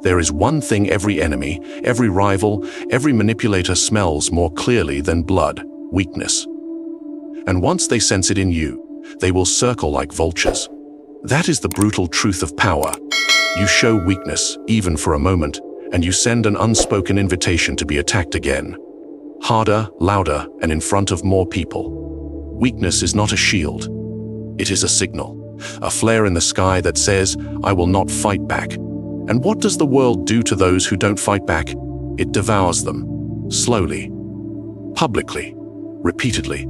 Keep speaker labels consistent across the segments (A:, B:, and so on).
A: There is one thing every enemy, every rival, every manipulator smells more clearly than blood: weakness. And once they sense it in you, they will circle like vultures. That is the brutal truth of power. You show weakness, even for a moment, and you send an unspoken invitation to be attacked again. Harder, louder, and in front of more people. Weakness is not a shield. It is a signal, a flare in the sky that says, "I will not fight back." And what does the world do to those who don't fight back? It devours them, slowly, publicly, repeatedly.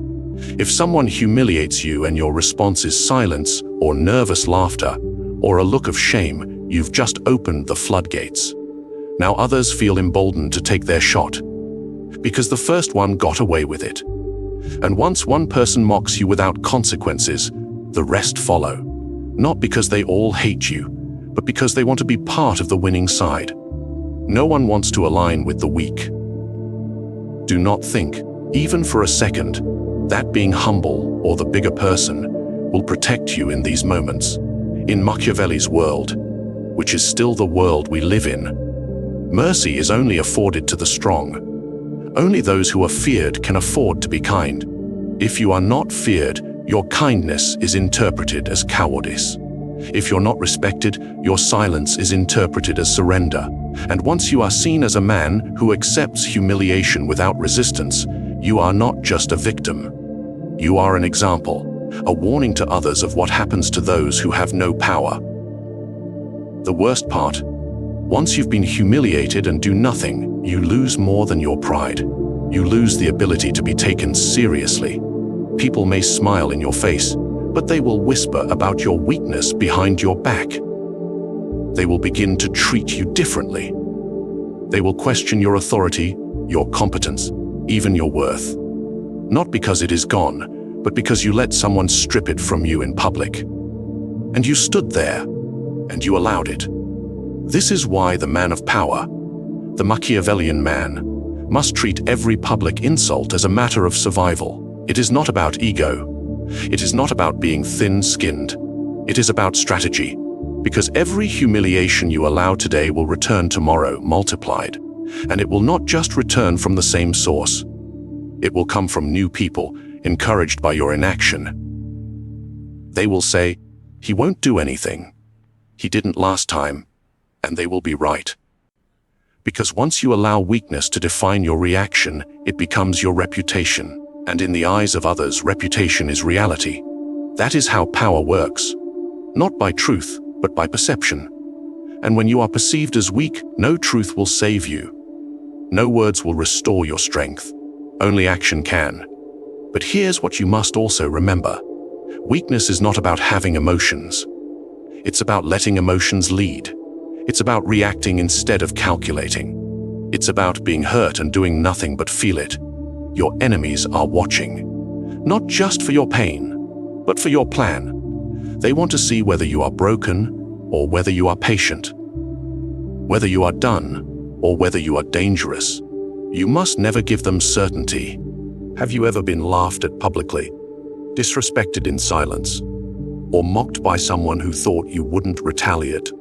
A: If someone humiliates you and your response is silence or nervous laughter or a look of shame, you've just opened the floodgates. Now others feel emboldened to take their shot, because the first one got away with it. And once one person mocks you without consequences, the rest follow. Not because they all hate you, but because they want to be part of the winning side. No one wants to align with the weak. Do not think, even for a second, that being humble or the bigger person will protect you in these moments. In Machiavelli's world, which is still the world we live in, mercy is only afforded to the strong. Only those who are feared can afford to be kind. If you are not feared, your kindness is interpreted as cowardice. If you're not respected, your silence is interpreted as surrender. And once you are seen as a man who accepts humiliation without resistance, you are not just a victim. You are an example, a warning to others of what happens to those who have no power. The worst part, once you've been humiliated and do nothing, you lose more than your pride. You lose the ability to be taken seriously. People may smile in your face, but they will whisper about your weakness behind your back. They will begin to treat you differently. They will question your authority, your competence, even your worth. Not because it is gone, but because you let someone strip it from you in public. And you stood there, and you allowed it. This is why the man of power, the Machiavellian man, must treat every public insult as a matter of survival. It is not about ego. It is not about being thin-skinned. It is about strategy. Because every humiliation you allow today will return tomorrow multiplied. And it will not just return from the same source. It will come from new people, encouraged by your inaction. They will say, "He won't do anything. He didn't last time." And they will be right. Because once you allow weakness to define your reaction, it becomes your reputation. And in the eyes of others, reputation is reality. That is how power works. Not by truth, but by perception. And when you are perceived as weak, no truth will save you. No words will restore your strength. Only action can. But here's what you must also remember. Weakness is not about having emotions. It's about letting emotions lead. It's about reacting instead of calculating. It's about being hurt and doing nothing but feel it. Your enemies are watching. Not just for your pain, but for your plan. They want to see whether you are broken or whether you are patient. Whether you are done or whether you are dangerous. You must never give them certainty. Have you ever been laughed at publicly, disrespected in silence, or mocked by someone who thought you wouldn't retaliate?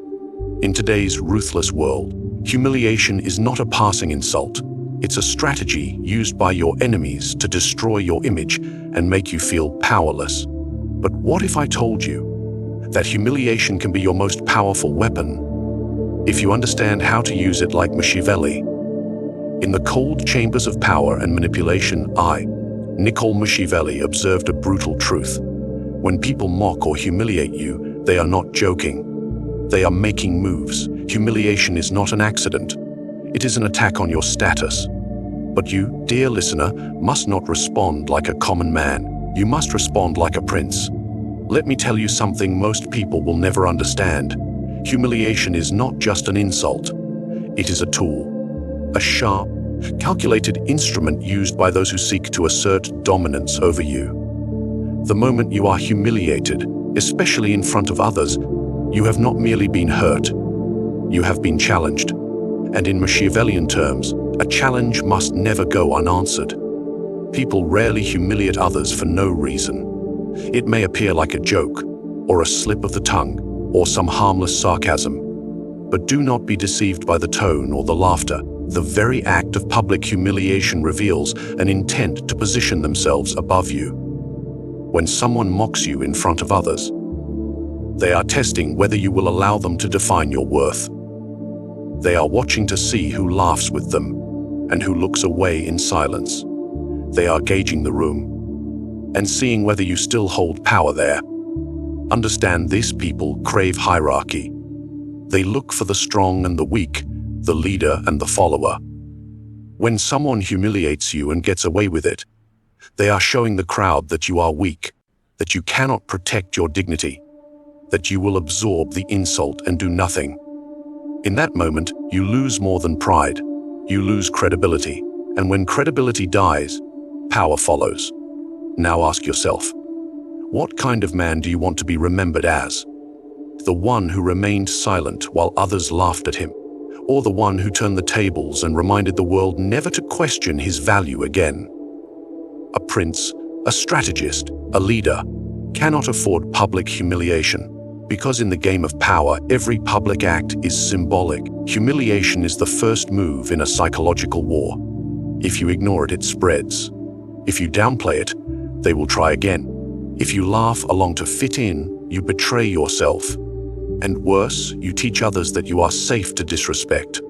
A: In today's ruthless world, humiliation is not a passing insult. It's a strategy used by your enemies to destroy your image and make you feel powerless. But what if I told you that humiliation can be your most powerful weapon, if you understand how to use it like Machiavelli? In the cold chambers of power and manipulation, Niccolò Machiavelli, observed a brutal truth. When people mock or humiliate you, they are not joking. They are making moves. Humiliation is not an accident. It is an attack on your status. But you, dear listener, must not respond like a common man. You must respond like a prince. Let me tell you something most people will never understand. Humiliation is not just an insult. It is a tool. A sharp, calculated instrument used by those who seek to assert dominance over you. The moment you are humiliated, especially in front of others, you have not merely been hurt. You have been challenged. And in Machiavellian terms, a challenge must never go unanswered. People rarely humiliate others for no reason. It may appear like a joke, or a slip of the tongue, or some harmless sarcasm. But do not be deceived by the tone or the laughter. The very act of public humiliation reveals an intent to position themselves above you. When someone mocks you in front of others, they are testing whether you will allow them to define your worth. They are watching to see who laughs with them and who looks away in silence. They are gauging the room and seeing whether you still hold power there. Understand, these people crave hierarchy. They look for the strong and the weak, the leader and the follower. When someone humiliates you and gets away with it, they are showing the crowd that you are weak, that you cannot protect your dignity, that you will absorb the insult and do nothing. In that moment, you lose more than pride. You lose credibility. And when credibility dies, power follows. Now ask yourself, what kind of man do you want to be remembered as? The one who remained silent while others laughed at him, or the one who turned the tables and reminded the world never to question his value again? A prince, a strategist, a leader cannot afford public humiliation, because in the game of power, every public act is symbolic. Humiliation is the first move in a psychological war. If you ignore it, it spreads. If you downplay it, they will try again. If you laugh along to fit in, you betray yourself. And worse, you teach others that you are safe to disrespect.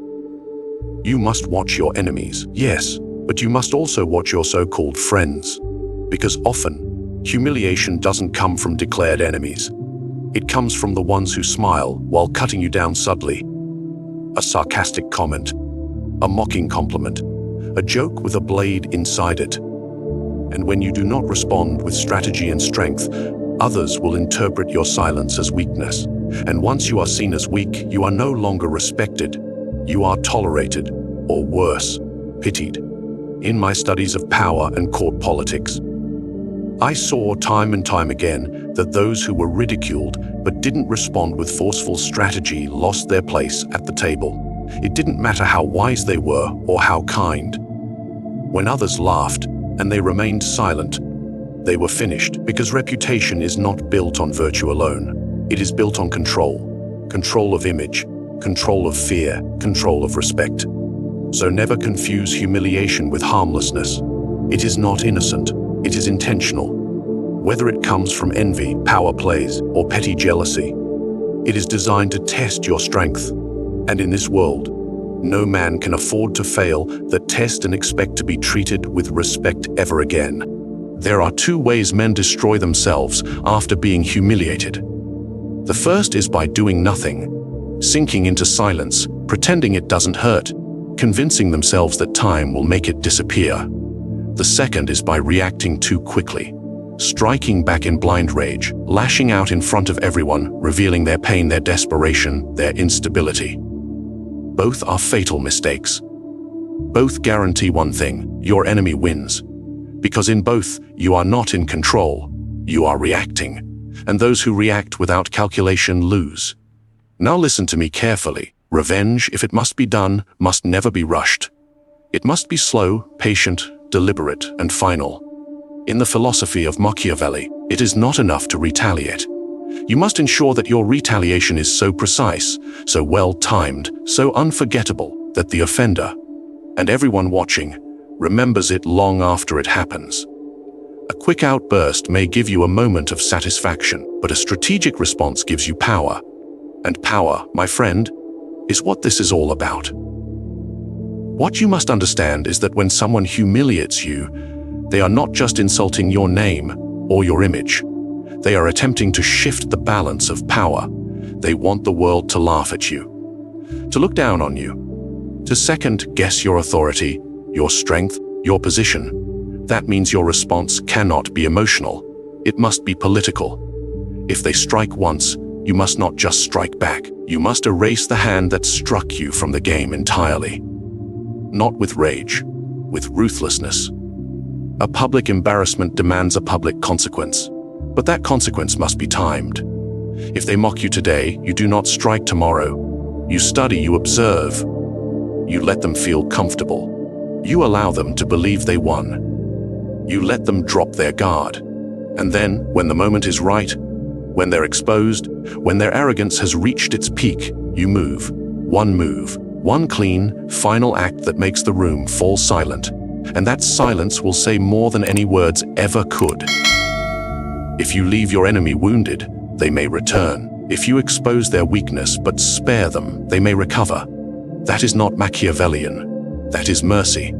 A: You must watch your enemies, yes, but you must also watch your so-called friends. Because often, humiliation doesn't come from declared enemies. It comes from the ones who smile while cutting you down subtly. A sarcastic comment, a mocking compliment, a joke with a blade inside it. And when you do not respond with strategy and strength, others will interpret your silence as weakness. And once you are seen as weak, you are no longer respected. You are tolerated, or worse, pitied. In my studies of power and court politics, I saw time and time again that those who were ridiculed but didn't respond with forceful strategy lost their place at the table. It didn't matter how wise they were or how kind. When others laughed and they remained silent, they were finished, because reputation is not built on virtue alone. It is built on control. Control of image, control of fear, control of respect. So never confuse humiliation with harmlessness. It is not innocent. It is intentional. Whether it comes from envy, power plays, or petty jealousy, it is designed to test your strength. And in this world, no man can afford to fail that test and expect to be treated with respect ever again. There are two ways men destroy themselves after being humiliated. The first is by doing nothing, sinking into silence, pretending it doesn't hurt, convincing themselves that time will make it disappear. The second is by reacting too quickly, striking back in blind rage, lashing out in front of everyone, revealing their pain, their desperation, their instability. Both are fatal mistakes. Both guarantee one thing: your enemy wins. Because in both, you are not in control, you are reacting. And those who react without calculation lose. Now listen to me carefully. Revenge, if it must be done, must never be rushed. It must be slow, patient, deliberate, and final. In the philosophy of Machiavelli, it is not enough to retaliate. You must ensure that your retaliation is so precise, so well-timed, so unforgettable that the offender, and everyone watching, remembers it long after it happens. A quick outburst may give you a moment of satisfaction, but a strategic response gives you power. And power, my friend, is what this is all about. What you must understand is that when someone humiliates you, they are not just insulting your name or your image. They are attempting to shift the balance of power. They want the world to laugh at you, to look down on you, to second-guess your authority, your strength, your position. That means your response cannot be emotional. It must be political. If they strike once, you must not just strike back. You must erase the hand that struck you from the game entirely. Not with rage, with ruthlessness. A public embarrassment demands a public consequence, but that consequence must be timed. If they mock you today, you do not strike tomorrow. You study, you observe. You let them feel comfortable. You allow them to believe they won. You let them drop their guard. And then, when the moment is right, when they're exposed, when their arrogance has reached its peak, you move. One move, one clean, final act that makes the room fall silent. And that silence will say more than any words ever could. If you leave your enemy wounded, they may return. If you expose their weakness but spare them, they may recover. That is not Machiavellian. That is mercy.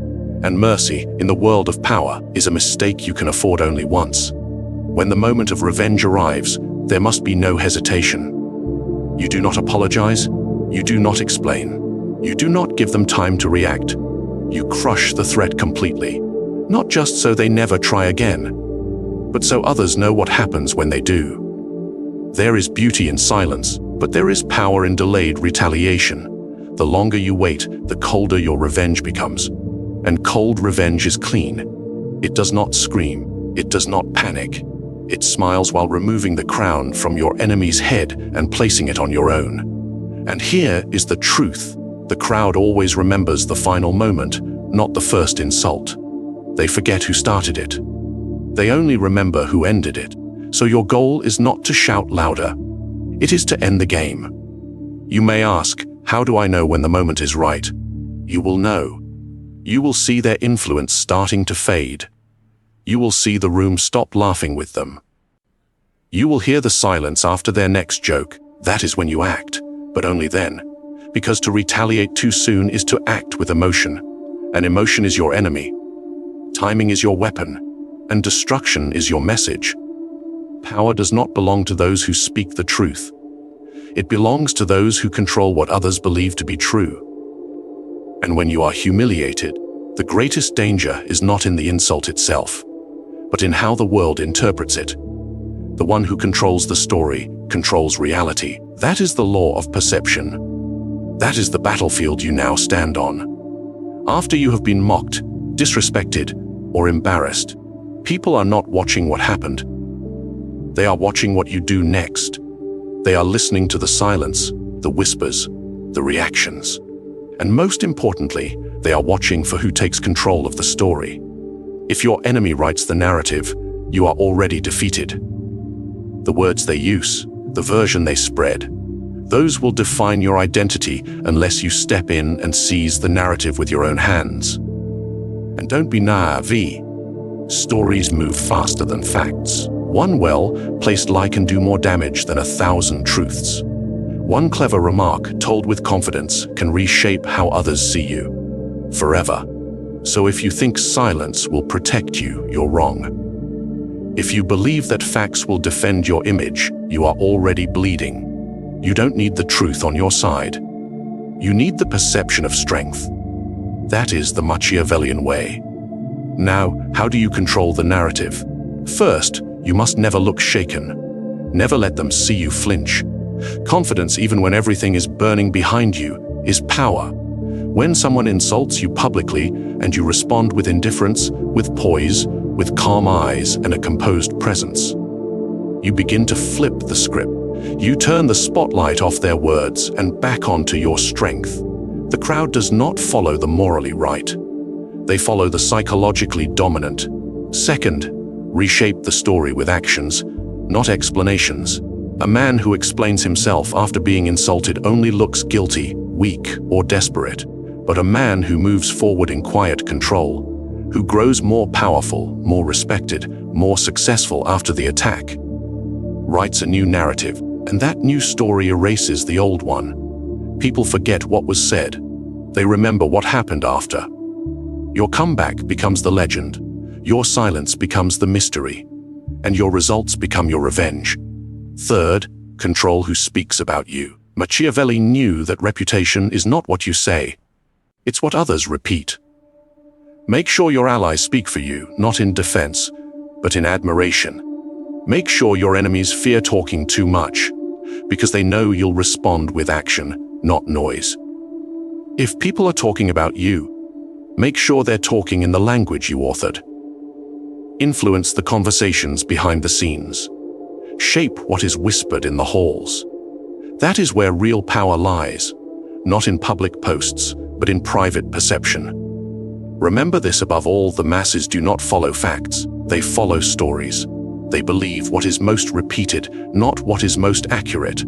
A: And mercy, in the world of power, is a mistake you can afford only once. When the moment of revenge arrives, there must be no hesitation. You do not apologize. You do not explain. You do not give them time to react. You crush the threat completely, not just so they never try again, but so others know what happens when they do. There is beauty in silence, but there is power in delayed retaliation. The longer you wait, the colder your revenge becomes. And cold revenge is clean. It does not scream. It does not panic. It smiles while removing the crown from your enemy's head and placing it on your own. And here is the truth. The crowd always remembers the final moment, not the first insult. They forget who started it. They only remember who ended it. So your goal is not to shout louder. It is to end the game. You may ask, how do I know when the moment is right? You will know. You will see their influence starting to fade. You will see the room stop laughing with them. You will hear the silence after their next joke. That is when you act, but only then. Because to retaliate too soon is to act with emotion. And emotion is your enemy. Timing is your weapon. And destruction is your message. Power does not belong to those who speak the truth. It belongs to those who control what others believe to be true. And when you are humiliated, the greatest danger is not in the insult itself, but in how the world interprets it. The one who controls the story controls reality. That is the law of perception. That is the battlefield you now stand on. After you have been mocked, disrespected, or embarrassed, people are not watching what happened. They are watching what you do next. They are listening to the silence, the whispers, the reactions. And most importantly, they are watching for who takes control of the story. If your enemy writes the narrative, you are already defeated. The words they use, the version they spread, those will define your identity unless you step in and seize the narrative with your own hands. And don't be naive. Stories move faster than facts. One well-placed lie can do more damage than 1,000 truths. One clever remark told with confidence can reshape how others see you forever. So if you think silence will protect you, you're wrong. If you believe that facts will defend your image, you are already bleeding. You don't need the truth on your side. You need the perception of strength. That is the Machiavellian way. Now, how do you control the narrative? First, you must never look shaken. Never let them see you flinch. Confidence, even when everything is burning behind you, is power. When someone insults you publicly and you respond with indifference, with poise, with calm eyes and a composed presence, you begin to flip the script. You turn the spotlight off their words and back onto your strength. The crowd does not follow the morally right. They follow the psychologically dominant. Second, reshape the story with actions, not explanations. A man who explains himself after being insulted only looks guilty, weak, or desperate. But a man who moves forward in quiet control, who grows more powerful, more respected, more successful after the attack, writes a new narrative, and that new story erases the old one. People forget what was said. They remember what happened after. Your comeback becomes the legend. Your silence becomes the mystery. And your results become your revenge. Third, control who speaks about you. Machiavelli knew that reputation is not what you say. It's what others repeat. Make sure your allies speak for you, not in defense, but in admiration. Make sure your enemies fear talking too much, because they know you'll respond with action, not noise. If people are talking about you, make sure they're talking in the language you authored. Influence the conversations behind the scenes. Shape what is whispered in the halls. That is where real power lies, not in public posts, but in private perception. Remember this above all: the masses do not follow facts, they follow stories. They believe what is most repeated, not what is most accurate.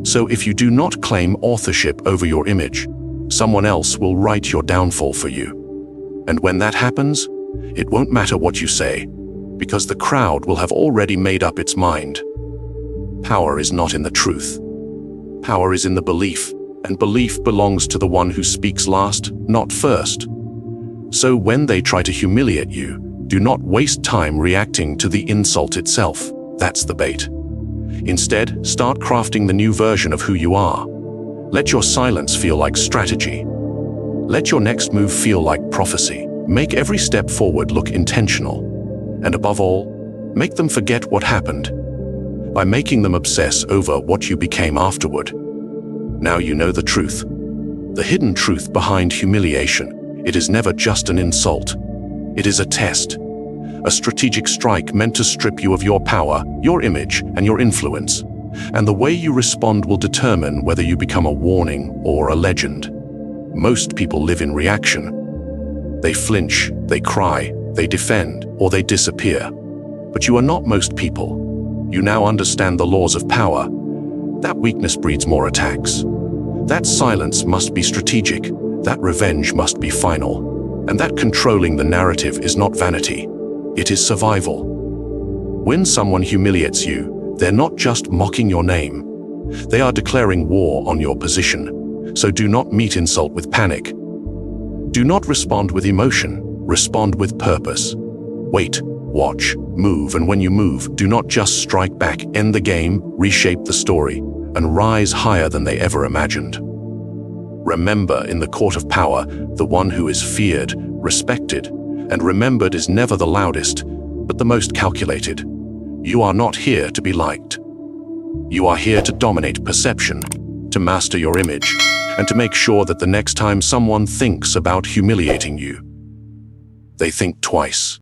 A: So if you do not claim authorship over your image, someone else will write your downfall for you. And when that happens, it won't matter what you say, because the crowd will have already made up its mind. Power is not in the truth. Power is in the belief, and belief belongs to the one who speaks last, not first. So when they try to humiliate you, do not waste time reacting to the insult itself. That's the bait. Instead, start crafting the new version of who you are. Let your silence feel like strategy. Let your next move feel like prophecy. Make every step forward look intentional. And above all, make them forget what happened by making them obsess over what you became afterward. Now you know the truth. The hidden truth behind humiliation. It is never just an insult. It is a test. A strategic strike meant to strip you of your power, your image, and your influence. And the way you respond will determine whether you become a warning or a legend. Most people live in reaction. They flinch, they cry, they defend, or they disappear. But you are not most people. You now understand the laws of power. That weakness breeds more attacks. That silence must be strategic. That revenge must be final. And that controlling the narrative is not vanity. It is survival. When someone humiliates you, they're not just mocking your name. They are declaring war on your position. So do not meet insult with panic. Do not respond with emotion. Respond with purpose. Wait, watch, move, and when you move, do not just strike back. End the game, reshape the story, and rise higher than they ever imagined. Remember, in the court of power, the one who is feared, respected, and remembered is never the loudest, but the most calculated. You are not here to be liked. You are here to dominate perception, to master your image, and to make sure that the next time someone thinks about humiliating you, they think twice.